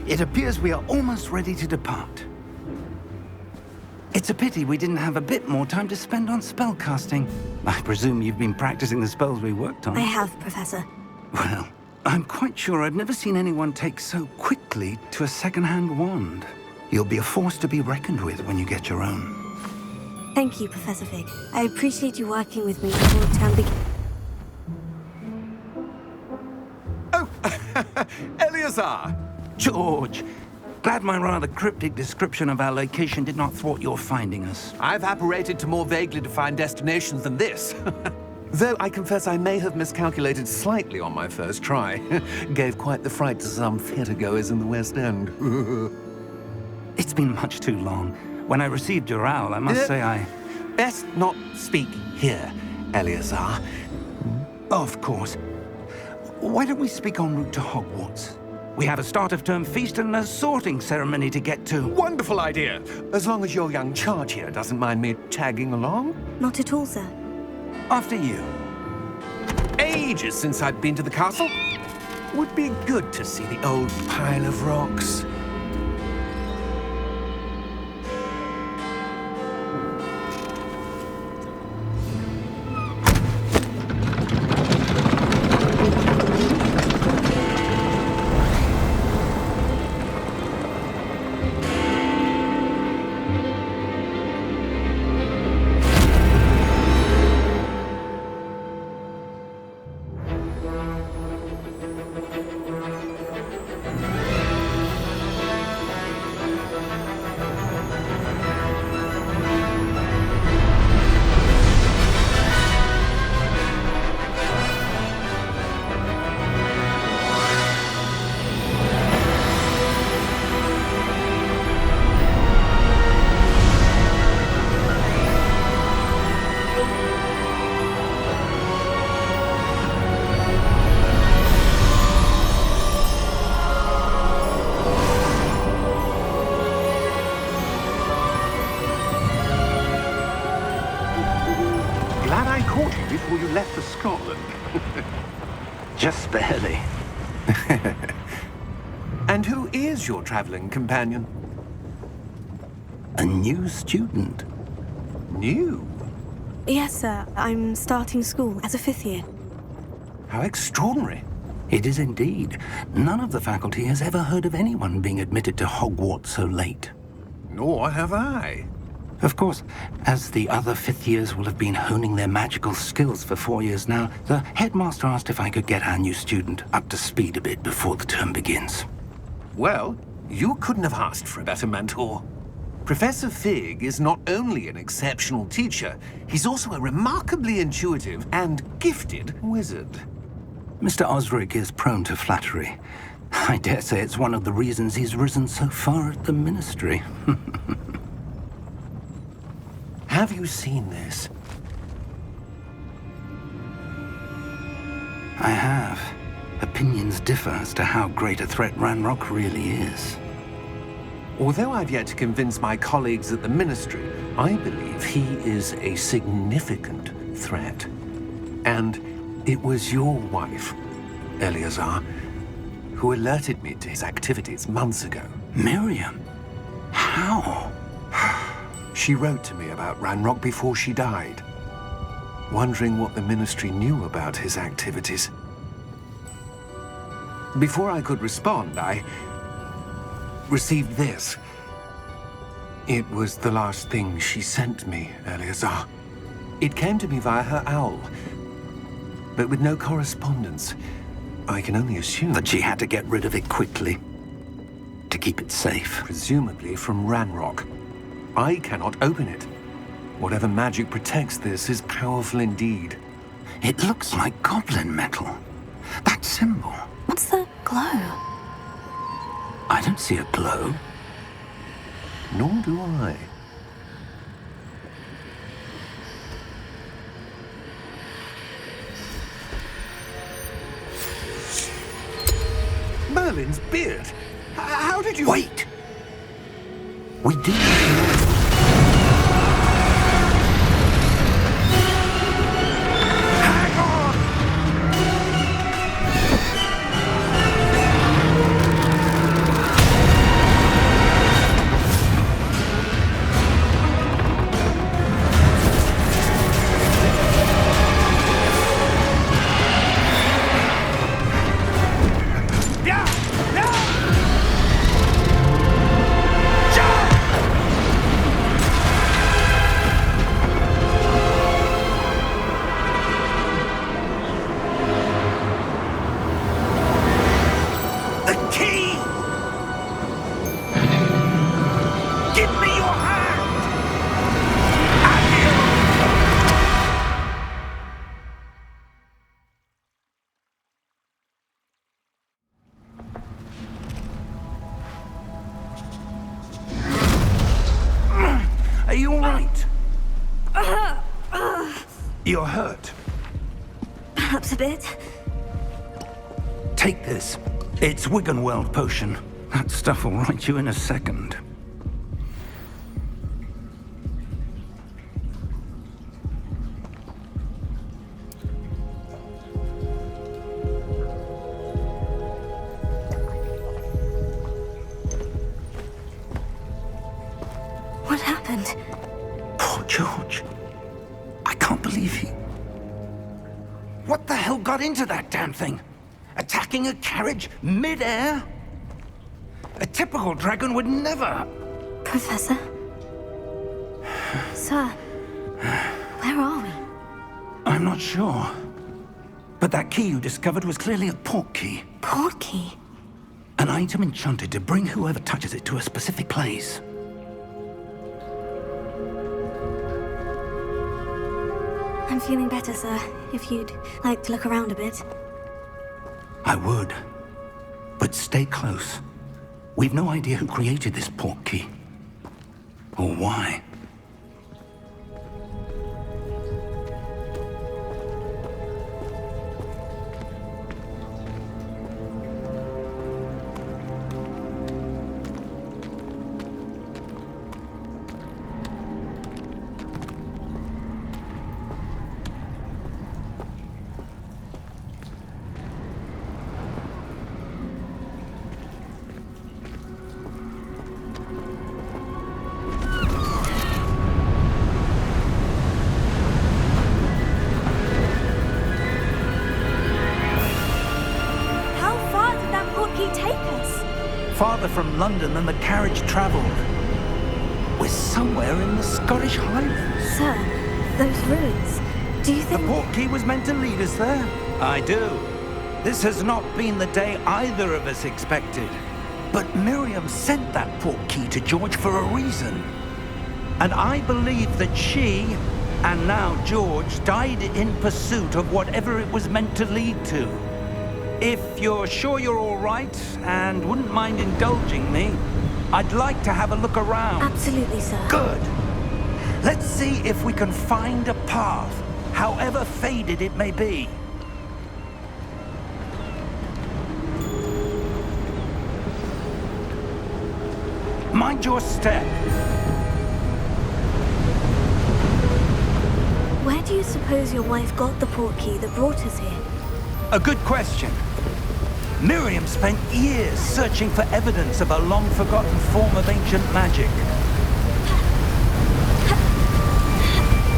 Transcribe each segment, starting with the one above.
It appears we are almost ready to depart. It's a pity we didn't have a bit more time to spend on spellcasting. I presume you've been practicing the spells we worked on. I have, Professor. Well, I'm quite sure I've never seen anyone take so quickly to a second-hand wand. You'll be a force to be reckoned with when you get your own. Thank you, Professor Fig. I appreciate you working with me before the term begins. Oh, Eleazar! George, glad my rather cryptic description of our location did not thwart your finding us. I've apparated to more vaguely defined destinations than this. Though I confess I may have miscalculated slightly on my first try. Gave quite the fright to some theatre-goers in the West End. It's been much too long. When I received your owl, I must say I... Best not speak here, Eleazar. Of course. Why don't we speak en route to Hogwarts? We have a start-of-term feast and a sorting ceremony to get to. Wonderful idea! As long as your young charge here doesn't mind me tagging along. Not at all, sir. After you. Ages since I'd been to the castle. Would be good to see the old pile of rocks. Before you left for Scotland. Just barely. And who is your traveling companion? A new student. New? Yes, sir. I'm starting school as a 5th year. How extraordinary. It is indeed. None of the faculty has ever heard of anyone being admitted to Hogwarts so late. Nor have I. Of course, as the other 5th years will have been honing their magical skills for 4 years now, the headmaster asked if I could get our new student up to speed a bit before the term begins. Well, you couldn't have asked for a better mentor. Professor Fig is not only an exceptional teacher, he's also a remarkably intuitive and gifted wizard. Mr. Osric is prone to flattery. I dare say it's one of the reasons he's risen so far at the ministry. Have you seen this? I have. Opinions differ as to how great a threat Ranrock really is. Although I've yet to convince my colleagues at the Ministry, I believe he is a significant threat. And it was your wife, Eleazar, who alerted me to his activities months ago. Miriam? How? She wrote to me about Ranrock before she died, wondering what the Ministry knew about his activities. Before I could respond, I received this. It was the last thing she sent me, Eleazar. It came to me via her owl, but with no correspondence. I can only assume that she had to get rid of it quickly, to keep it safe. Presumably from Ranrock. I cannot open it. Whatever magic protects this is powerful indeed. It looks like goblin metal. That symbol. What's the glow? I don't see a glow. Nor do I. Merlin's beard. How did you... Wait! We do need to know. You're hurt. Perhaps a bit. Take this. It's Wiggenweld potion. That stuff will right you in a second. What happened? Poor George. I can't believe he... What the hell got into that damn thing? Attacking a carriage mid-air? A typical dragon would never... Professor? Sir, where are we? I'm not sure. But that key you discovered was clearly a port key. Port key? An item enchanted to bring whoever touches it to a specific place. I'm feeling better, sir. If you'd like to look around a bit. I would. But stay close. We've no idea who created this port key. Or why. Farther from London than the carriage travelled. We're somewhere in the Scottish Highlands. Sir, those ruins. Do you think... The port key was meant to lead us there? I do. This has not been the day either of us expected. But Miriam sent that port key to George for a reason. And I believe that she, and now George, died in pursuit of whatever it was meant to lead to. If you're sure you're all right and wouldn't mind indulging me, I'd like to have a look around. Absolutely, sir. Good. Let's see if we can find a path, however faded it may be. Mind your step. Where do you suppose your wife got the port key that brought us here? A good question. Miriam spent years searching for evidence of a long-forgotten form of ancient magic.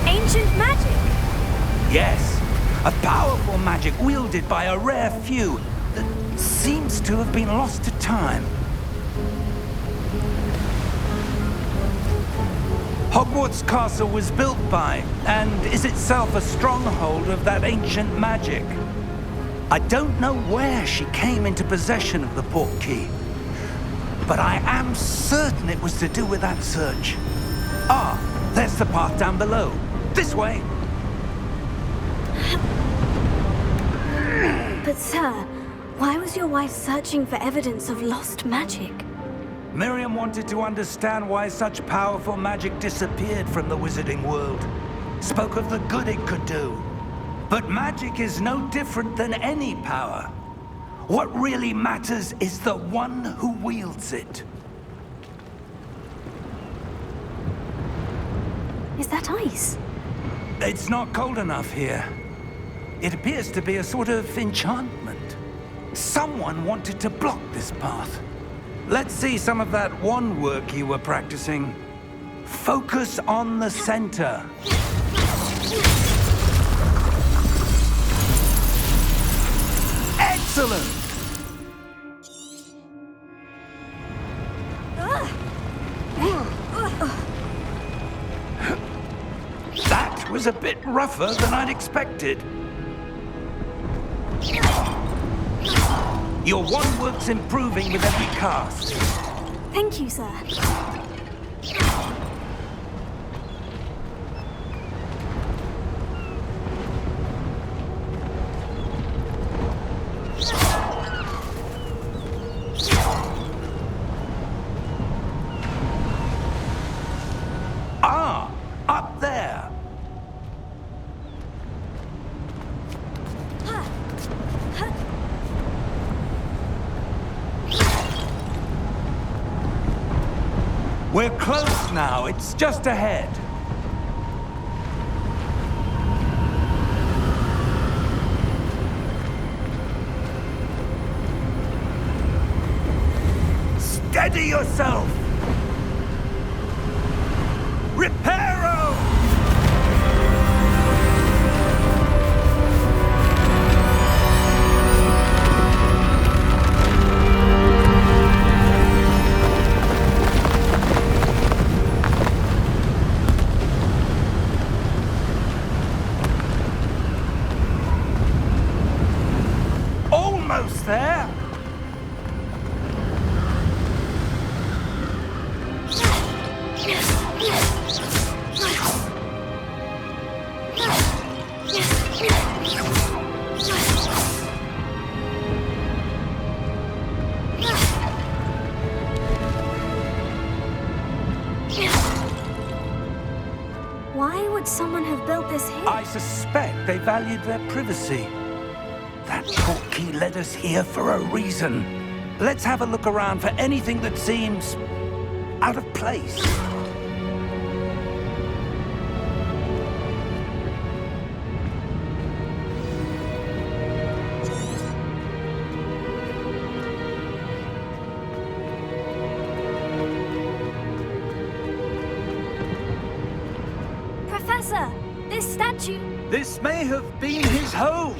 Ancient magic? Yes, a powerful magic wielded by a rare few that seems to have been lost to time. Hogwarts Castle was built by, and is itself a stronghold of that ancient magic. I don't know where she came into possession of the port key, but I am certain it was to do with that search. Ah, there's the path down below. This way. But sir, why was your wife searching for evidence of lost magic? Miriam wanted to understand why such powerful magic disappeared from the wizarding world. Spoke of the good it could do. But magic is no different than any power. What really matters is the one who wields it. Is that ice? It's not cold enough here. It appears to be a sort of enchantment. Someone wanted to block this path. Let's see some of that wand work you were practicing. Focus on the center. Excellent! That was a bit rougher than I'd expected. Your wand work's improving with every cast. Thank you, sir. Ah, up there. We're close now. It's just ahead. Steady yourself! Reparo! Almost there! Why would someone have built this here? I suspect they valued their privacy. That portkey led us here for a reason. Let's have a look around for anything that seems out of place. Professor, this statue... This may have been his home.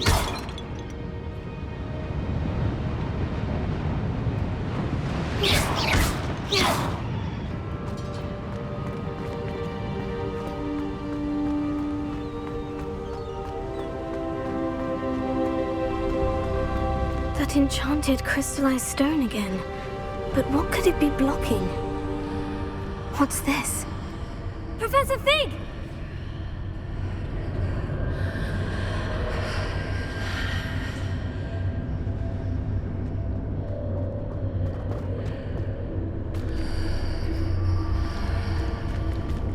That enchanted crystallized stone again. But what could it be blocking? What's this? Professor Fig!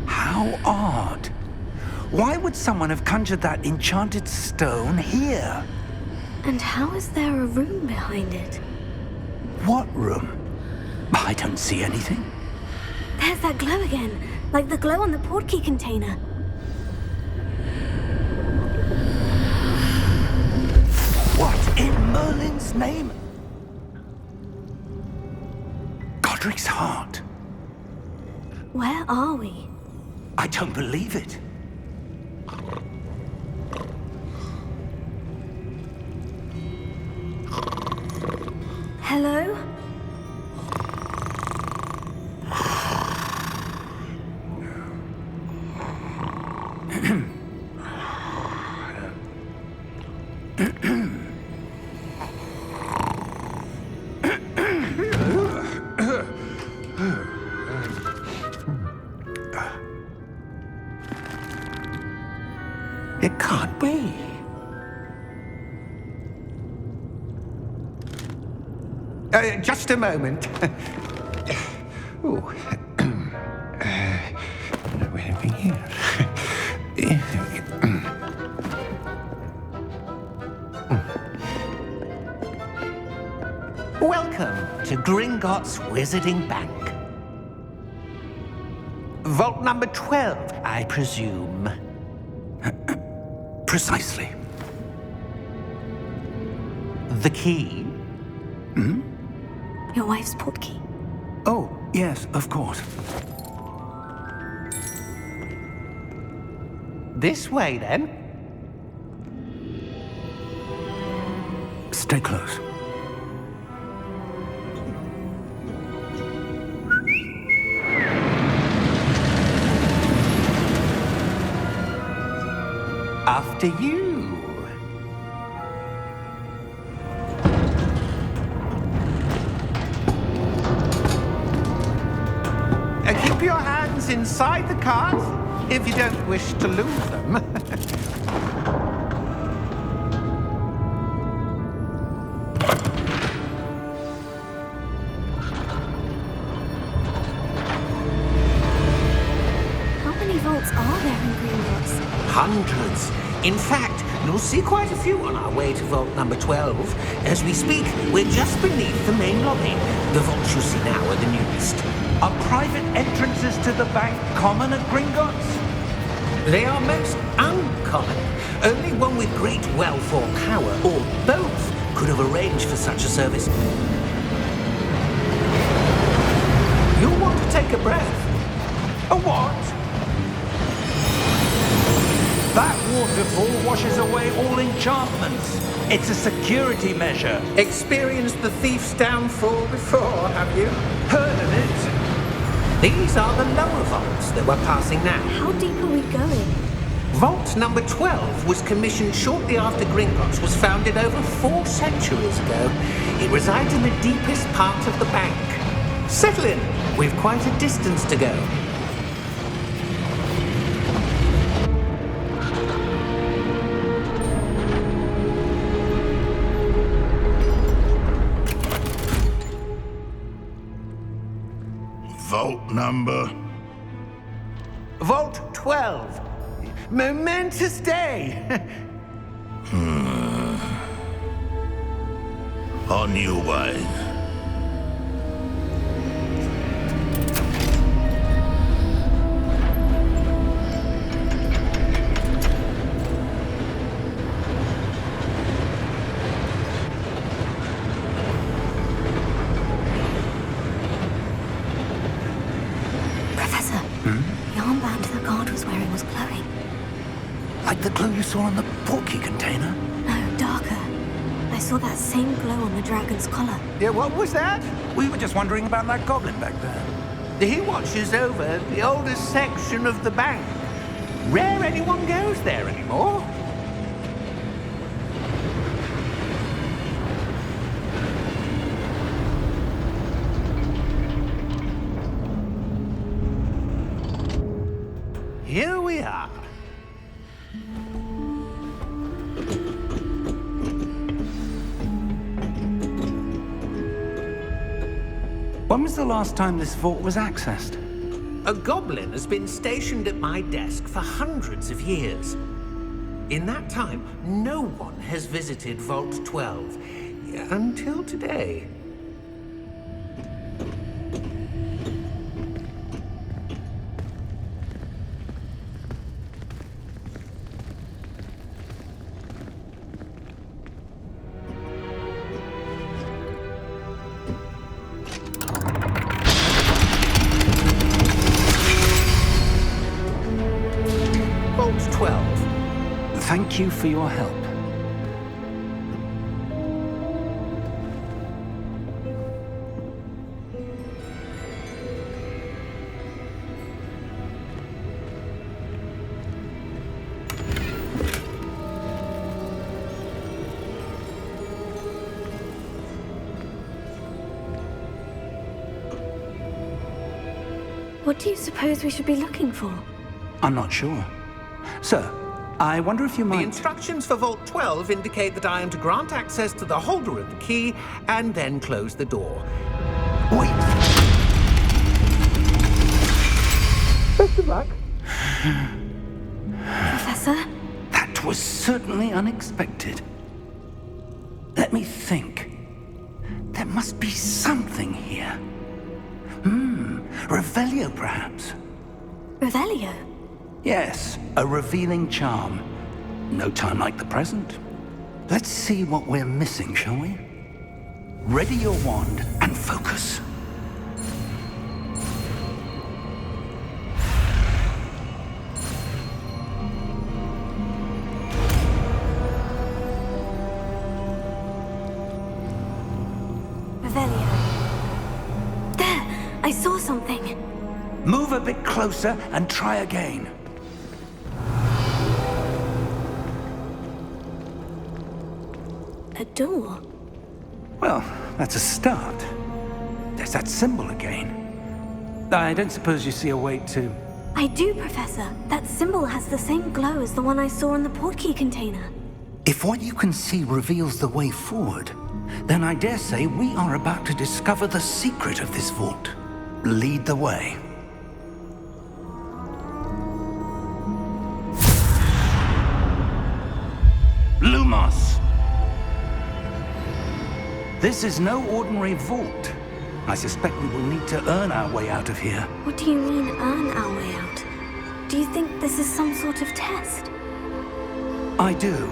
How odd. Why would someone have conjured that enchanted stone here? And how is there a room behind it? What room? I don't see anything. There's that glow again, like the glow on the portkey container. What in Merlin's name? Godric's heart. Where are we? I don't believe it. Hello? It can't be. Just a moment. Oh. Anything here? Welcome to Gringotts Wizarding Bank. Vault number 12, I presume. Precisely. The key? Your wife's portkey. Oh, yes, of course. This way, then. Stay close. After you. Keep your hands inside the cart if you don't wish to lose them. How many vaults are there in Gringotts? Hundreds. In fact, you'll see quite a few on our way to vault number 12. As we speak, we're just beneath the main lobby. The vaults you see now are the newest. Are private entrances to the bank common at Gringotts? They are most uncommon. Only one with great wealth or power, or both, could have arranged for such a service. You'll want to take a breath. A what? That waterfall washes away all enchantments. It's a security measure. Experienced the thief's downfall before, have you? Heard of it? These are the lower vaults that we're passing now. How deep are we going? Vault number 12 was commissioned shortly after Gringotts was founded over 4 centuries ago. It resides in the deepest part of the bank. Settle in. We've quite a distance to go. Vault number? Vault 12. Momentous day. On your way. Professor, the armband the guard was wearing was glowing. Like the glow you saw on the portkey container? No, darker. I saw that same glow on the dragon's collar. Yeah, what was that? We were just wondering about that goblin back there. He watches over the oldest section of the bank. Rare anyone goes there anymore. Here we are. When was the last time this vault was accessed? A goblin has been stationed at my desk for hundreds of years. In that time, no one has visited Vault 12 until today. Vault 12. Thank you for your help. What do you suppose we should be looking for? I'm not sure. Sir, I wonder if you The might... instructions for Vault 12 indicate that I am to grant access to the holder of the key and then close the door. Wait! Best of luck. Professor? That was certainly unexpected. Let me think. There must be something here. Revelio, perhaps? Revelio? Yes, a revealing charm. No time like the present. Let's see what we're missing, shall we? Ready your wand and focus. Revelio. There! I saw something. Move a bit closer and try again. A door. Well, that's a start. There's that symbol again. I don't suppose you see a way to... I do, Professor. That symbol has the same glow as the one I saw in the portkey container. If what you can see reveals the way forward, then I dare say we are about to discover the secret of this vault. Lead the way. Lumos! This is no ordinary vault. I suspect we will need to earn our way out of here. What do you mean, earn our way out? Do you think this is some sort of test? I do.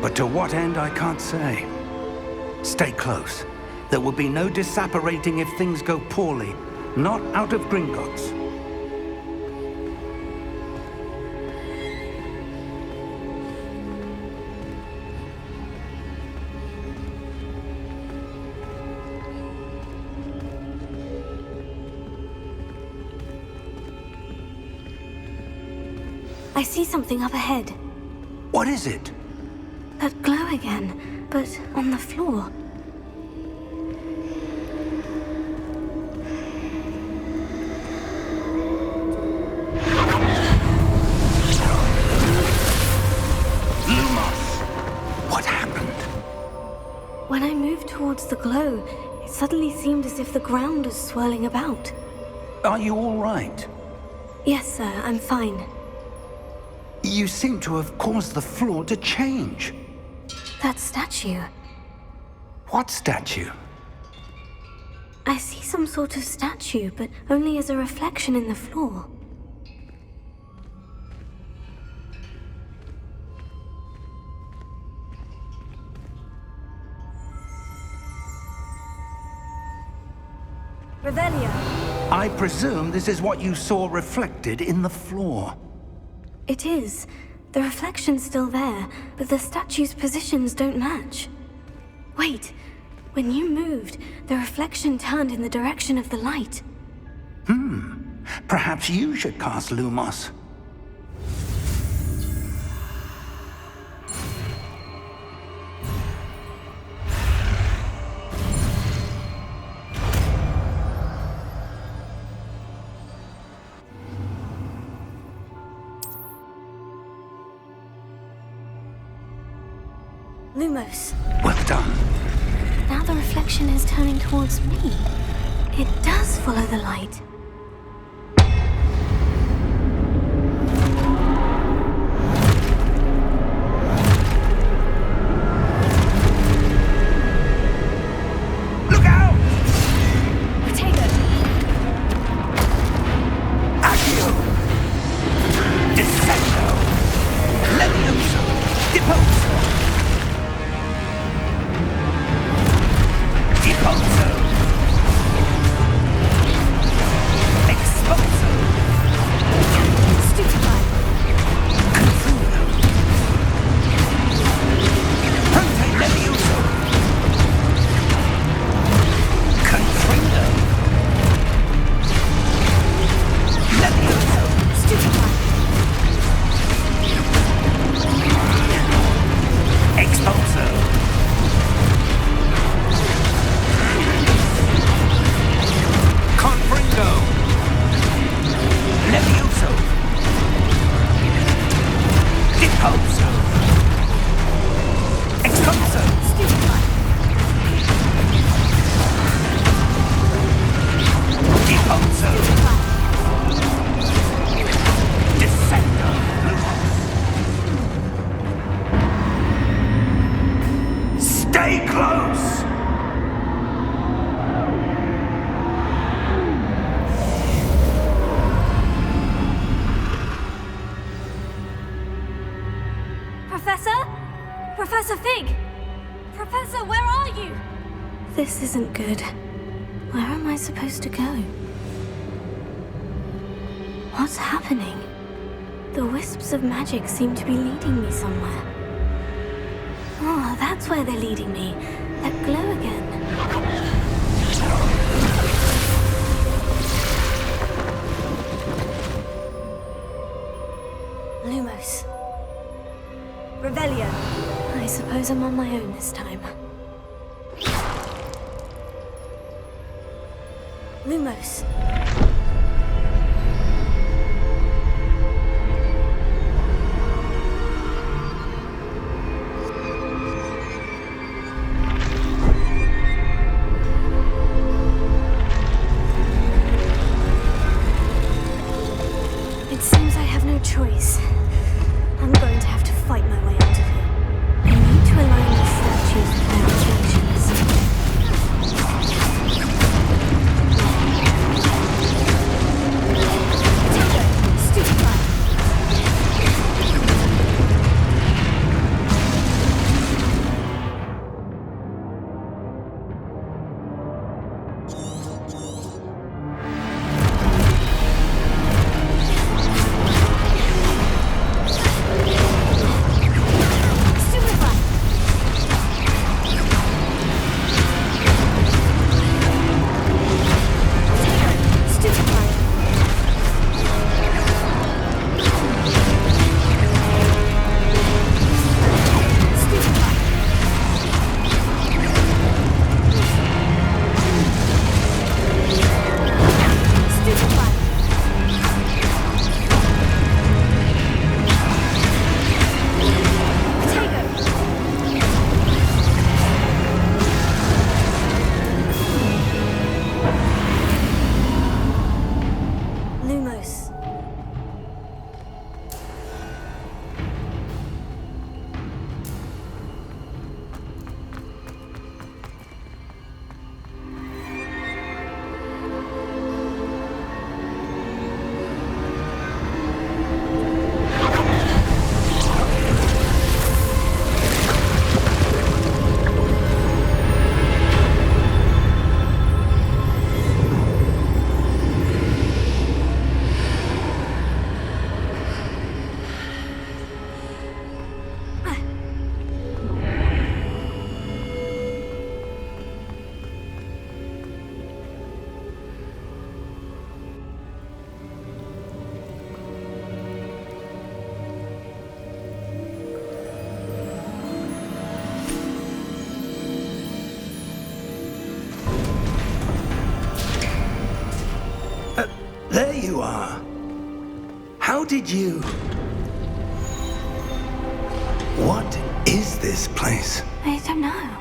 But to what end, I can't say. Stay close. There will be no disapparating if things go poorly. Not out of Gringotts. I see something up ahead. What is it? That glow again, but on the floor. Lumos! What happened? When I moved towards the glow, it suddenly seemed as if the ground was swirling about. Are you all right? Yes, sir, I'm fine. You seem to have caused the floor to change. That statue. What statue? I see some sort of statue, but only as a reflection in the floor. Revelio. I presume this is what you saw reflected in the floor. It is. The reflection's still there, but the statue's positions don't match. Wait. When you moved, the reflection turned in the direction of the light. Perhaps you should cast Lumos. Lumos. Well done. Now the reflection is turning towards me. It does follow the light. Look out! Protego! Accio! Descendo! Levioso! Deposo! Deposo! Exposo! Stupefy! Confundo! Prote Levioso! Confundo! Levioso! Stupefy! Exposo! Confringo! Levioso! Deposo! Exposo! Stupefy! Deposo! Descendo! Stay close! Professor? Professor Fig! Professor, where are you? This isn't good. Where am I supposed to go? What's happening? The wisps of magic seem to be leading me somewhere. Oh, that's where they're leading me. That glow again. Lumos. Revelio. I suppose I'm on my own this time. Lumos. It seems I have no choice. I'm going to have to fight my way out of here. I need to align these statues with their reflections. did you... What is this place? I don't know.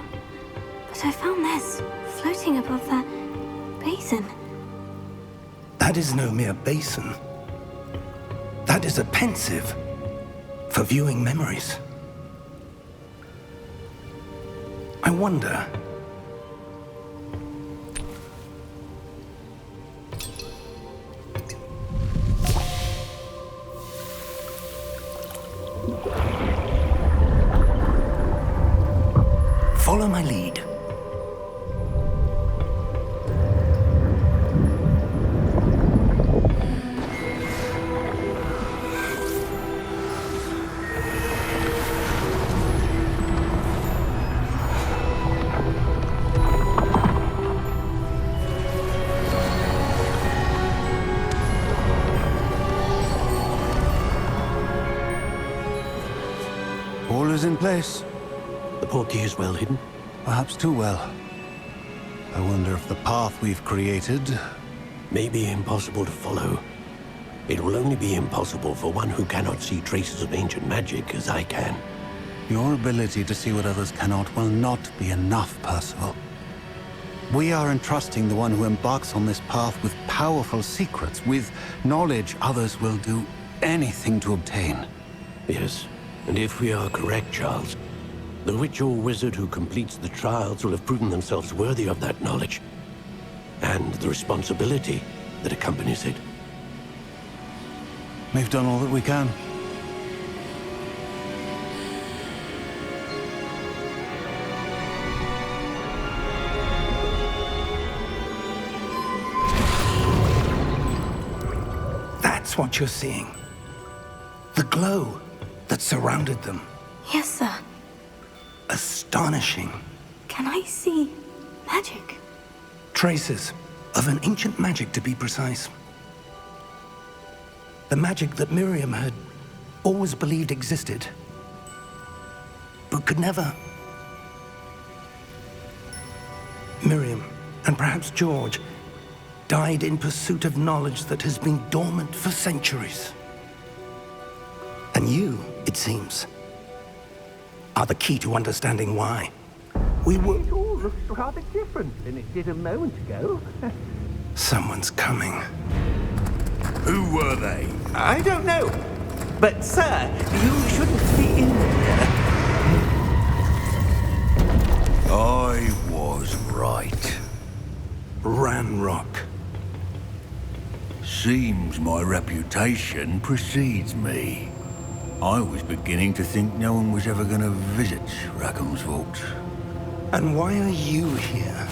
But I found this floating above that basin. That is no mere basin. That is a pensive for viewing memories. I wonder... Follow my lead. All is in place. The portkey is well hidden. Perhaps too well. I wonder if the path we've created... May be impossible to follow. It will only be impossible for one who cannot see traces of ancient magic as I can. Your ability to see what others cannot will not be enough, Percival. We are entrusting the one who embarks on this path with powerful secrets, with knowledge others will do anything to obtain. Yes, and if we are correct, Charles, the witch or wizard who completes the trials will have proven themselves worthy of that knowledge, and the responsibility that accompanies it. We've done all that we can. That's what you're seeing. The glow that surrounded them. Yes, sir. Astonishing. Can I see magic? Traces of an ancient magic, to be precise. The magic that Miriam had always believed existed, but could never. Miriam, and perhaps George, died in pursuit of knowledge that has been dormant for centuries. And you, it seems, are the key to understanding why. We were... It all looks rather different than it did a moment ago. Someone's coming. Who were they? I don't know. But, sir, you shouldn't be in there. I was right. Ranrock. Seems my reputation precedes me. I was beginning to think no one was ever going to visit Rackham's Vault. And why are you here?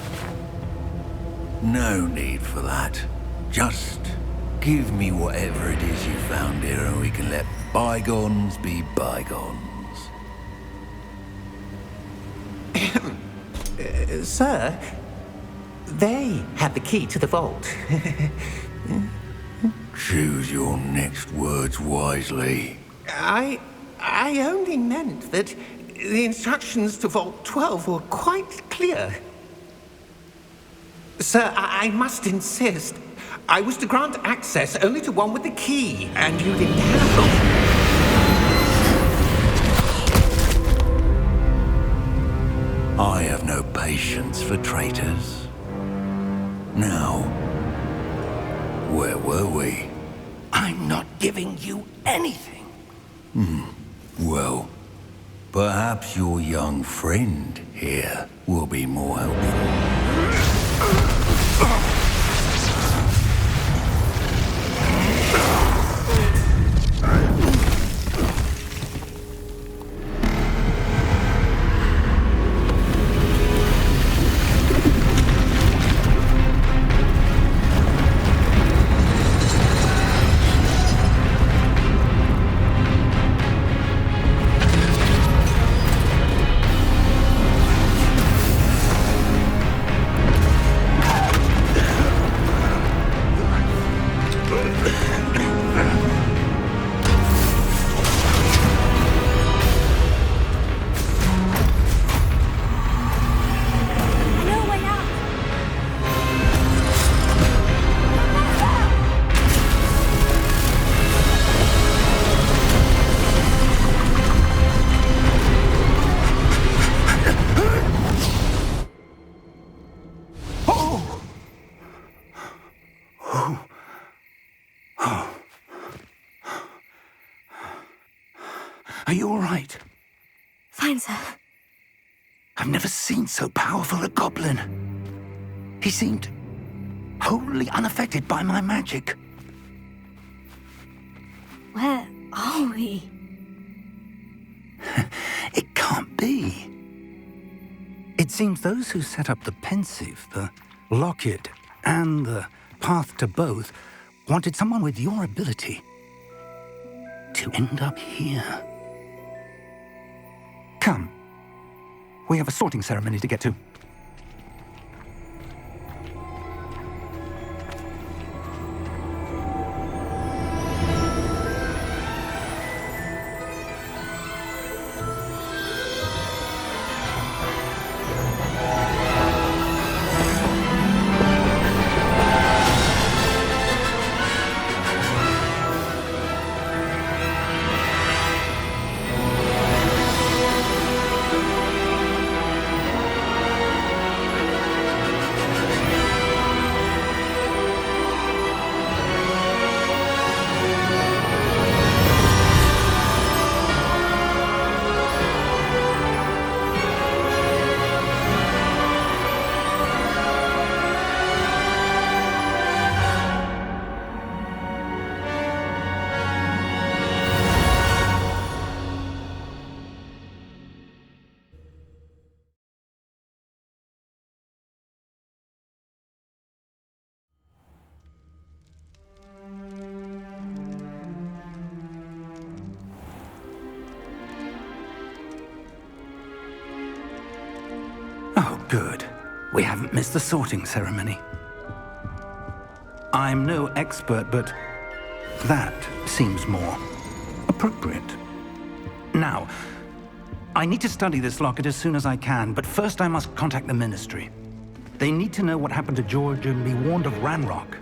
No need for that. Just give me whatever it is you found here and we can let bygones be bygones. Sir, they had the key to the vault. Choose your next words wisely. I only meant that the instructions to Vault 12 were quite clear. Sir, I must insist. I was to grant access only to one with the key, and you didn't have them. I have no patience for traitors. Now, where were we? I'm not giving you anything. Well, perhaps your young friend here will be more helpful. you all right? Fine, sir. I've never seen so powerful a goblin. He seemed wholly unaffected by my magic. Where are we? It can't be. It seems those who set up the pensive, the locket, and the path to both wanted someone with your ability to end up here. Come. We have a sorting ceremony to get to. Oh, good. We haven't missed the sorting ceremony. I'm no expert, but that seems more appropriate. Now, I need to study this locket as soon as I can, but first I must contact the Ministry. They need to know what happened to George and be warned of Ranrock.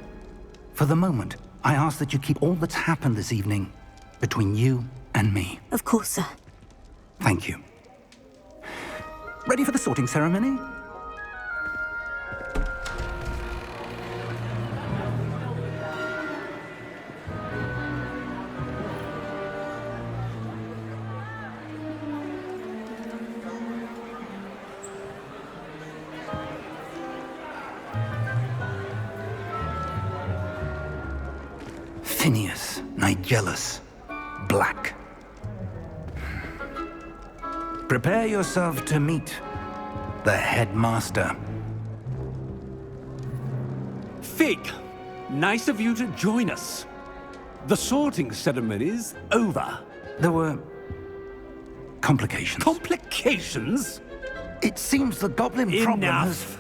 For the moment, I ask that you keep all that's happened this evening between you and me. Of course, sir. Thank you. Ready for the sorting ceremony? Phineas, Nigellus, Black. Prepare yourself to meet the headmaster. Fig, nice of you to join us. The sorting ceremony's over. There were complications. Complications? It seems the goblin problem has... Enough.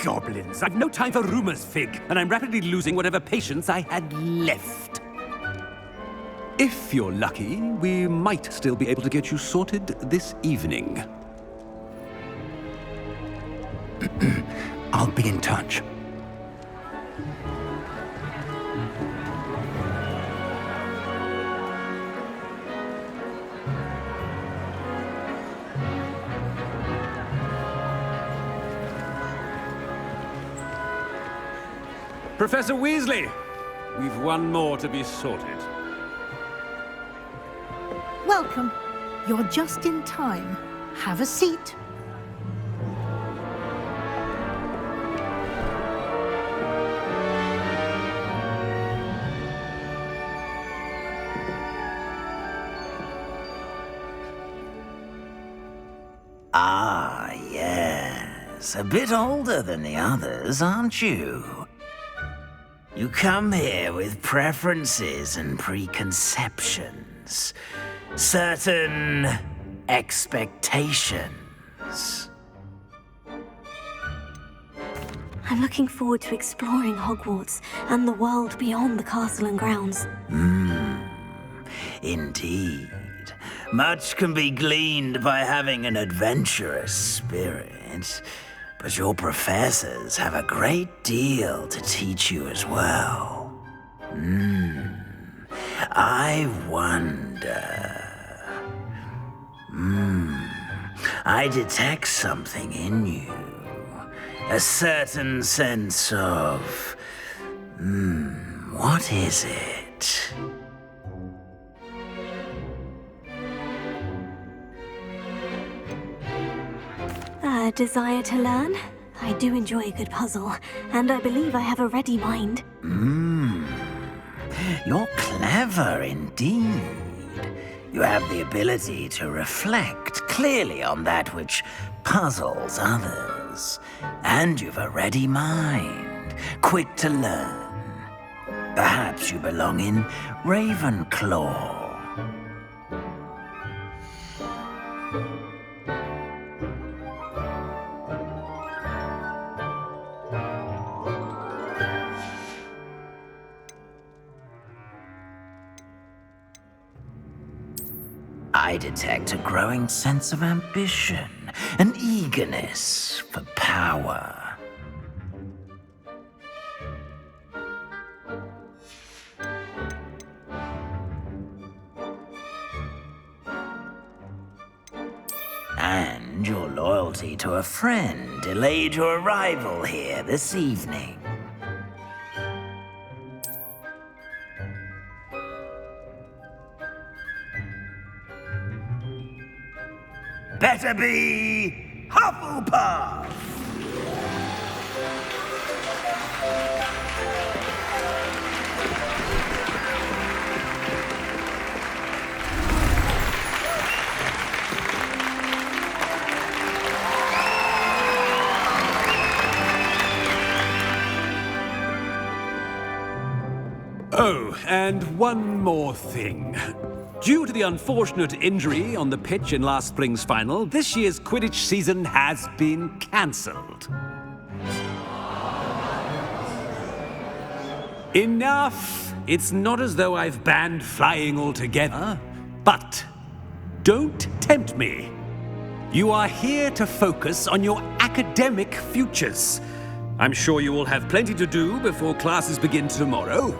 Goblins. I've no time for rumors, Fig, and I'm rapidly losing whatever patience I had left. If you're lucky, we might still be able to get you sorted this evening. I'll be in touch. Professor Weasley, we've one more to be sorted. Welcome. You're just in time. Have a seat. Ah, yes. A bit older than the others, aren't you? You come here with preferences and preconceptions. Certain expectations. I'm looking forward to exploring Hogwarts and the world beyond the castle and grounds. Indeed. Much can be gleaned by having an adventurous spirit, but your professors have a great deal to teach you as well. I wonder... I detect something in you. A certain sense of... what is it? A desire to learn? I do enjoy a good puzzle, and I believe I have a ready mind. You're clever indeed. You have the ability to reflect clearly on that which puzzles others. And you've a ready mind, quick to learn. Perhaps you belong in Ravenclaw. I detect a growing sense of ambition, an eagerness for power. And your loyalty to a friend delayed your arrival here this evening. Better be Hufflepuff! Oh, and one more thing. Due to the unfortunate injury on the pitch in last spring's final, this year's Quidditch season has been cancelled. Enough! It's not as though I've banned flying altogether, but don't tempt me. You are here to focus on your academic futures. I'm sure you will have plenty to do before classes begin tomorrow.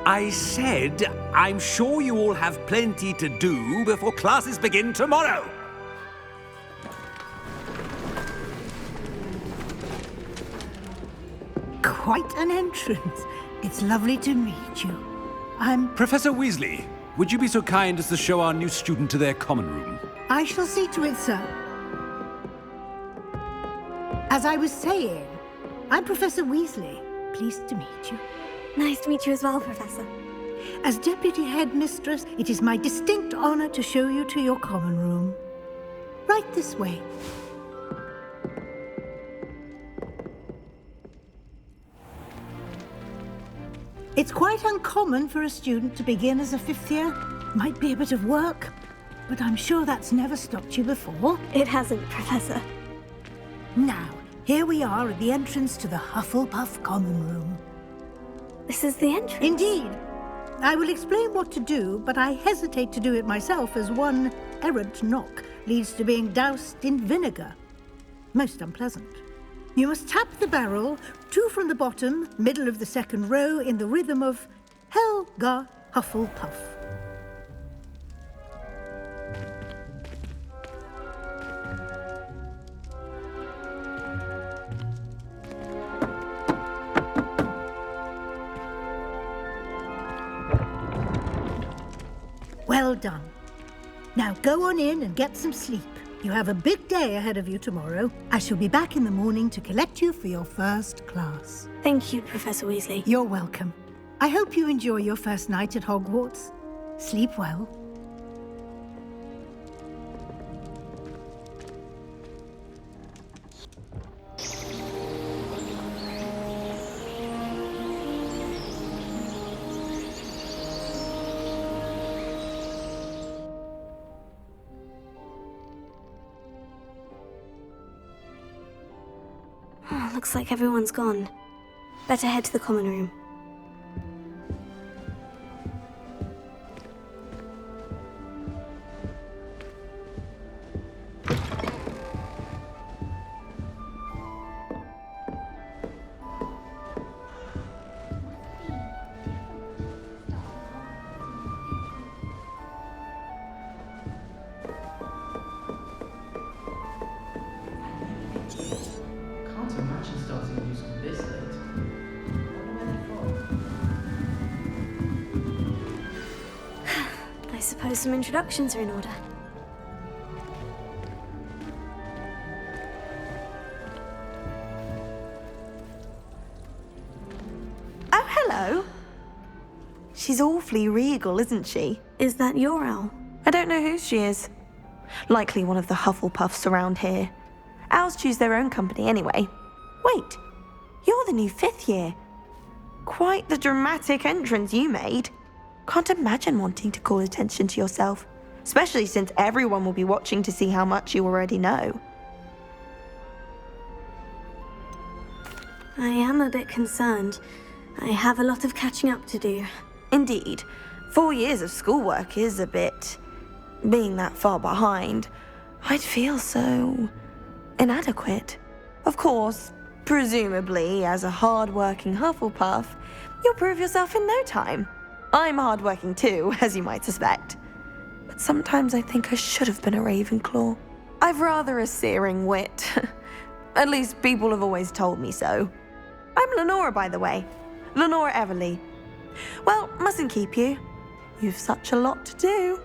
I said, I'm sure you all have plenty to do before classes begin tomorrow. Quite an entrance. It's lovely to meet you. Professor Weasley, would you be so kind as to show our new student to their common room? I shall see to it, sir. As I was saying, I'm Professor Weasley. Pleased to meet you. Nice to meet you as well, Professor. As Deputy Headmistress, it is my distinct honor to show you to your common room. Right this way. It's quite uncommon for a student to begin as a fifth year. Might be a bit of work, but I'm sure that's never stopped you before. It hasn't, Professor. Now, here we are at the entrance to the Hufflepuff Common Room. This is the entrance? Indeed. I will explain what to do, but I hesitate to do it myself as one errant knock leads to being doused in vinegar. Most unpleasant. You must tap the barrel, 2 from the bottom, middle of the second row, in the rhythm of Helga Hufflepuff. Well done. Now go on in and get some sleep. You have a big day ahead of you tomorrow. I shall be back in the morning to collect you for your first class. Thank you, Professor Weasley. You're welcome. I hope you enjoy your first night at Hogwarts. Sleep well. Looks like everyone's gone. Better head to the common room. I suppose some introductions are in order. Oh, hello. She's awfully regal, isn't she? Is that your owl? I don't know who she is. Likely one of the Hufflepuffs around here. Owls choose their own company anyway. Wait, you're the new 5th year. Quite the dramatic entrance you made. Can't imagine wanting to call attention to yourself, especially since everyone will be watching to see how much you already know. I am a bit concerned. I have a lot of catching up to do. Indeed. 4 years of schoolwork is a bit... Being that far behind, I'd feel so... inadequate. Of course, presumably, as a hard-working Hufflepuff, you'll prove yourself in no time. I'm hard-working too, as you might suspect. But sometimes I think I should have been a Ravenclaw. I've rather a searing wit. At least people have always told me so. I'm Lenora, by the way. Lenora Everly. Well, mustn't keep you. You've such a lot to do.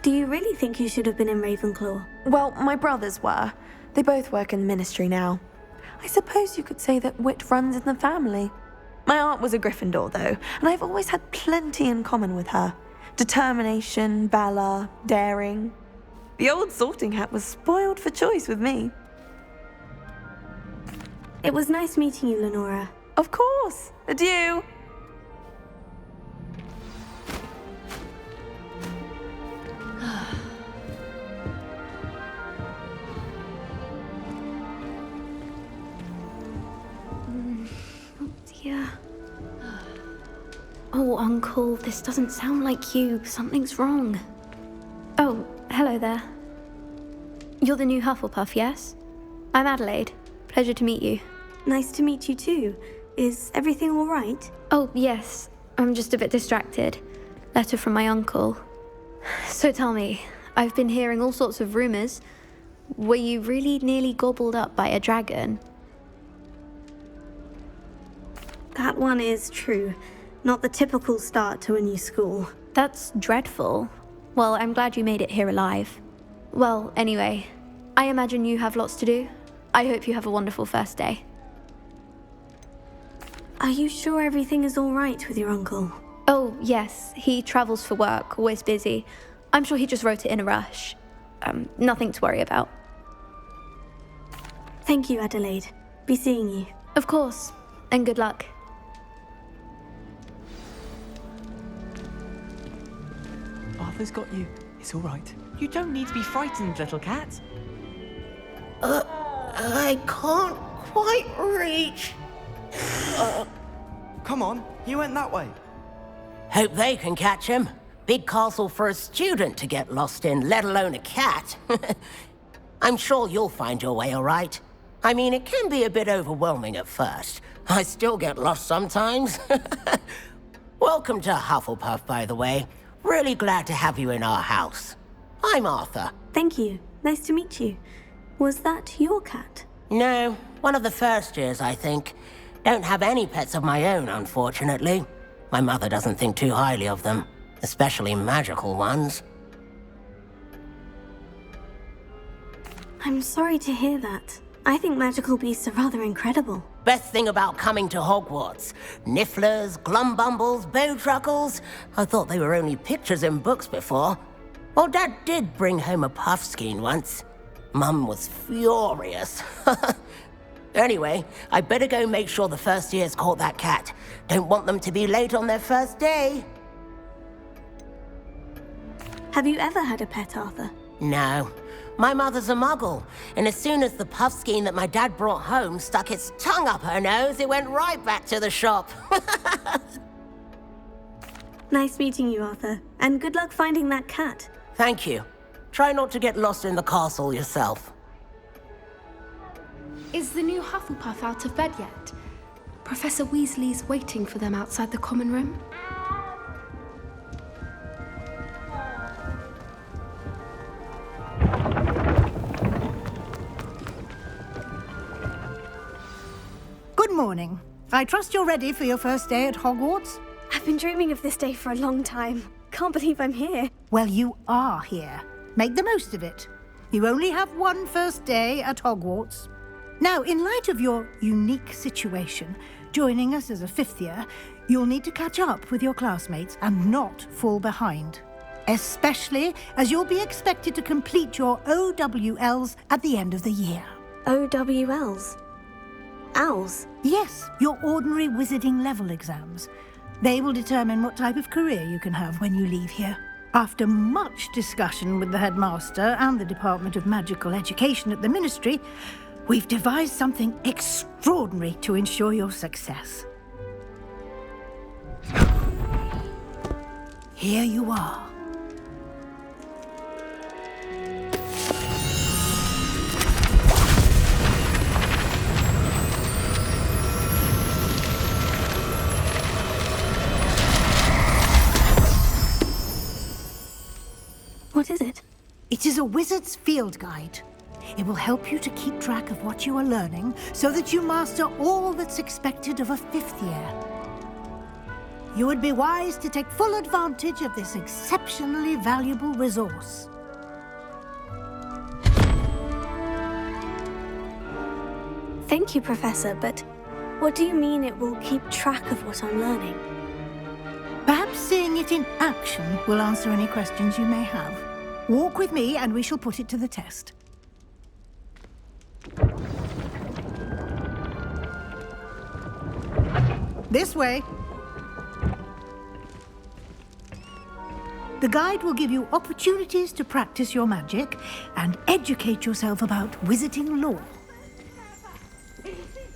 Do you really think you should have been in Ravenclaw? Well, my brothers were. They both work in the ministry now. I suppose you could say that wit runs in the family. My aunt was a Gryffindor, though, and I've always had plenty in common with her. Determination, valor, daring. The old sorting hat was spoiled for choice with me. It was nice meeting you, Lenora. Of course. Adieu. Dear. Oh, Uncle, this doesn't sound like you. Something's wrong. Oh, hello there. You're the new Hufflepuff, yes? I'm Adelaide. Pleasure to meet you. Nice to meet you too. Is everything all right? Oh, yes. I'm just a bit distracted. Letter from my uncle. So tell me, I've been hearing all sorts of rumors. Were you really nearly gobbled up by a dragon? That one is true. Not the typical start to a new school. That's dreadful. Well, I'm glad you made it here alive. Well, anyway, I imagine you have lots to do. I hope you have a wonderful first day. Are you sure everything is all right with your uncle? Oh, yes. He travels for work, always busy. I'm sure he just wrote it in a rush. Nothing to worry about. Thank you, Adelaide. Be seeing you. Of course. And good luck. Arthur's got you. It's all right. You don't need to be frightened, little cat. I can't quite reach. Come on, he went that way. Hope they can catch him. Big castle for a student to get lost in, let alone a cat. I'm sure you'll find your way all right. I mean, it can be a bit overwhelming at first. I still get lost sometimes. Welcome to Hufflepuff, by the way. Really glad to have you in our house. I'm Arthur. Thank you. Nice to meet you. Was that your cat? No, one of the first years, I think. Don't have any pets of my own, unfortunately. My mother doesn't think too highly of them, especially magical ones. I'm sorry to hear that. I think magical beasts are rather incredible. Best thing about coming to Hogwarts. Nifflers, glumbumbles, bowtruckles. I thought they were only pictures in books before. Well, Dad did bring home a puffskein once. Mum was furious. Anyway, I better go make sure the first years caught that cat. Don't want them to be late on their first day. Have you ever had a pet, Arthur? No. My mother's a muggle, and as soon as the puffskein that my dad brought home stuck its tongue up her nose, it went right back to the shop. Nice meeting you, Arthur. And good luck finding that cat. Thank you. Try not to get lost in the castle yourself. Is the new Hufflepuff out of bed yet? Professor Weasley's waiting for them outside the common room. Good morning. I trust you're ready for your first day at Hogwarts? I've been dreaming of this day for a long time. Can't believe I'm here. Well, you are here. Make the most of it. You only have one first day at Hogwarts. Now, in light of your unique situation, joining us as a 5th year, you'll need to catch up with your classmates and not fall behind. Especially as you'll be expected to complete your OWLs at the end of the year. OWLs? Owls? Yes, your ordinary wizarding level exams. They will determine what type of career you can have when you leave here. After much discussion with the headmaster and the Department of Magical Education at the Ministry, we've devised something extraordinary to ensure your success. Here you are. What is it? It is a wizard's field guide. It will help you to keep track of what you are learning so that you master all that's expected of a 5th year. You would be wise to take full advantage of this exceptionally valuable resource. Thank you, Professor, but what do you mean it will keep track of what I'm learning? Perhaps seeing it in action will answer any questions you may have. Walk with me and we shall put it to the test. This way. The guide will give you opportunities to practice your magic and educate yourself about wizarding lore.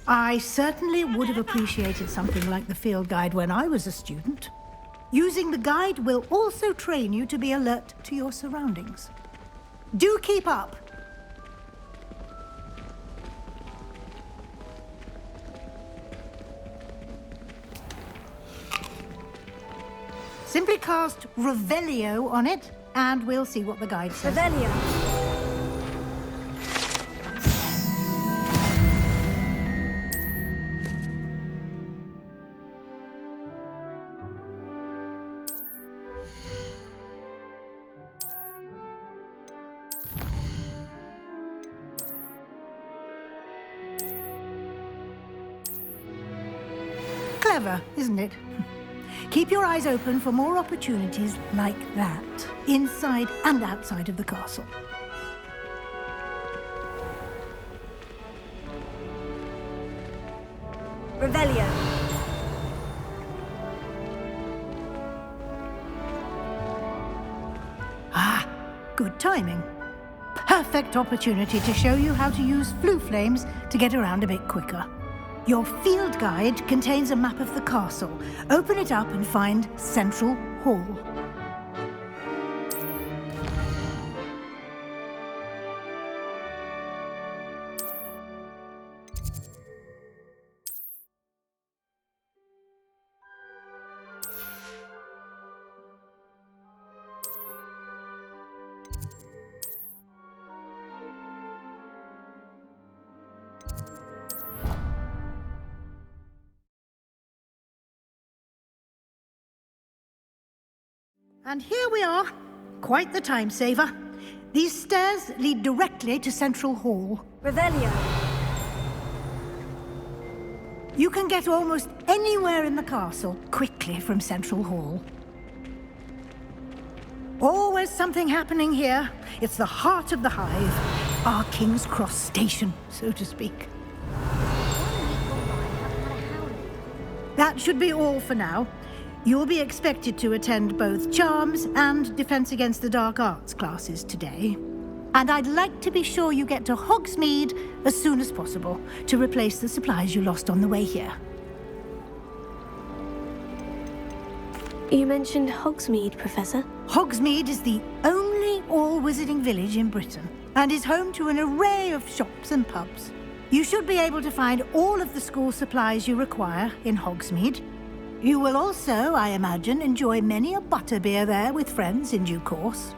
I certainly would have appreciated something like the field guide when I was a student. Using the guide will also train you to be alert to your surroundings. Do keep up! Simply cast Revelio on it, and we'll see what the guide says. Revelio. Clever, isn't it? Keep your eyes open for more opportunities like that, inside and outside of the castle. Revelio. Ah, good timing. Perfect opportunity to show you how to use flue flames to get around a bit quicker. Your field guide contains a map of the castle. Open it up and find Central Hall. And here we are. Quite the time saver. These stairs lead directly to Central Hall. Revelio. You can get almost anywhere in the castle quickly from Central Hall. Always something happening here. It's the heart of the hive. Our King's Cross station, so to speak. That should be all for now. You'll be expected to attend both Charms and Defense Against the Dark Arts classes today. And I'd like to be sure you get to Hogsmeade as soon as possible to replace the supplies you lost on the way here. You mentioned Hogsmeade, Professor. Hogsmeade is the only all-wizarding village in Britain and is home to an array of shops and pubs. You should be able to find all of the school supplies you require in Hogsmeade. You will also, I imagine, enjoy many a butterbeer there with friends in due course.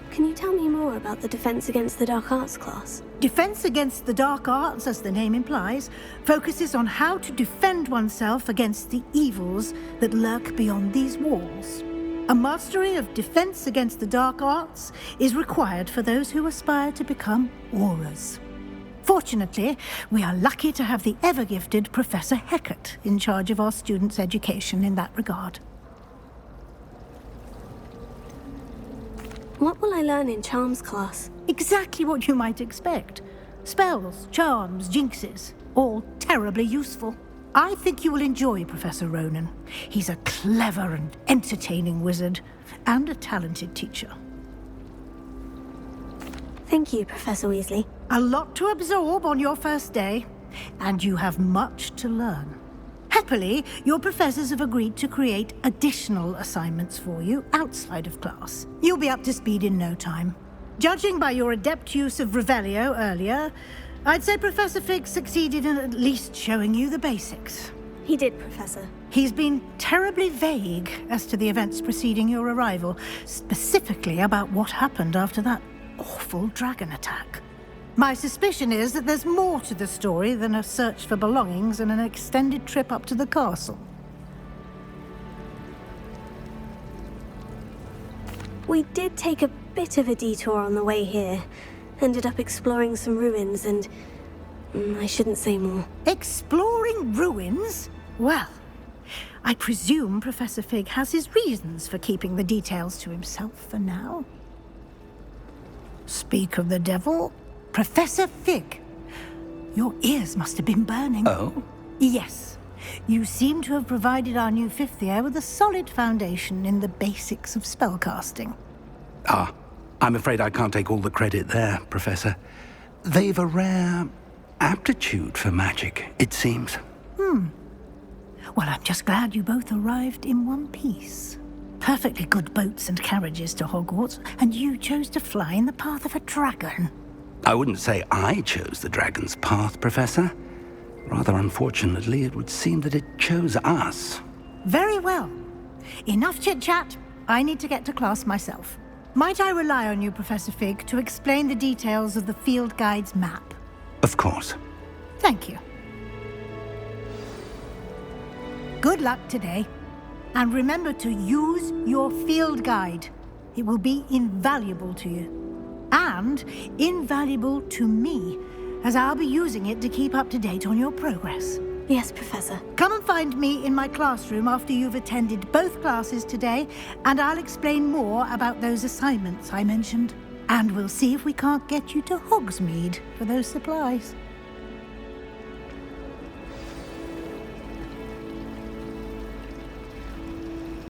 Can you tell me more about the Defense Against the Dark Arts class? Defense Against the Dark Arts, as the name implies, focuses on how to defend oneself against the evils that lurk beyond these walls. A mastery of defense against the dark arts is required for those who aspire to become Aurors. Fortunately, we are lucky to have the ever-gifted Professor Hecat in charge of our students' education in that regard. What will I learn in Charms class? Exactly what you might expect. Spells, charms, jinxes, all terribly useful. I think you will enjoy Professor Ronan. He's a clever and entertaining wizard, and a talented teacher. Thank you, Professor Weasley. A lot to absorb on your first day, and you have much to learn. Happily, your professors have agreed to create additional assignments for you outside of class. You'll be up to speed in no time. Judging by your adept use of Revelio earlier, I'd say Professor Fig succeeded in at least showing you the basics. He did, Professor. He's been terribly vague as to the events preceding your arrival, specifically about what happened after that awful dragon attack. My suspicion is that there's more to the story than a search for belongings and an extended trip up to the castle. We did take a bit of a detour on the way here. Ended up exploring some ruins and... I shouldn't say more. Exploring ruins? Well, I presume Professor Fig has his reasons for keeping the details to himself for now. Speak of the devil, Professor Fig. Your ears must have been burning. Oh? Yes. You seem to have provided our new fifth year with a solid foundation in the basics of spellcasting. Ah, I'm afraid I can't take all the credit there, Professor. They've a rare aptitude for magic, it seems. Well, I'm just glad you both arrived in one piece. Perfectly good boats and carriages to Hogwarts, and you chose to fly in the path of a dragon. I wouldn't say I chose the dragon's path, Professor. Rather unfortunately, it would seem that it chose us. Very well. Enough chit-chat. I need to get to class myself. Might I rely on you, Professor Fig, to explain the details of the field guide's map? Of course. Thank you. Good luck today. And remember to use your field guide. It will be invaluable to you. And invaluable to me, as I'll be using it to keep up to date on your progress. Yes, Professor. Come and find me in my classroom after you've attended both classes today, and I'll explain more about those assignments I mentioned. And we'll see if we can't get you to Hogsmeade for those supplies.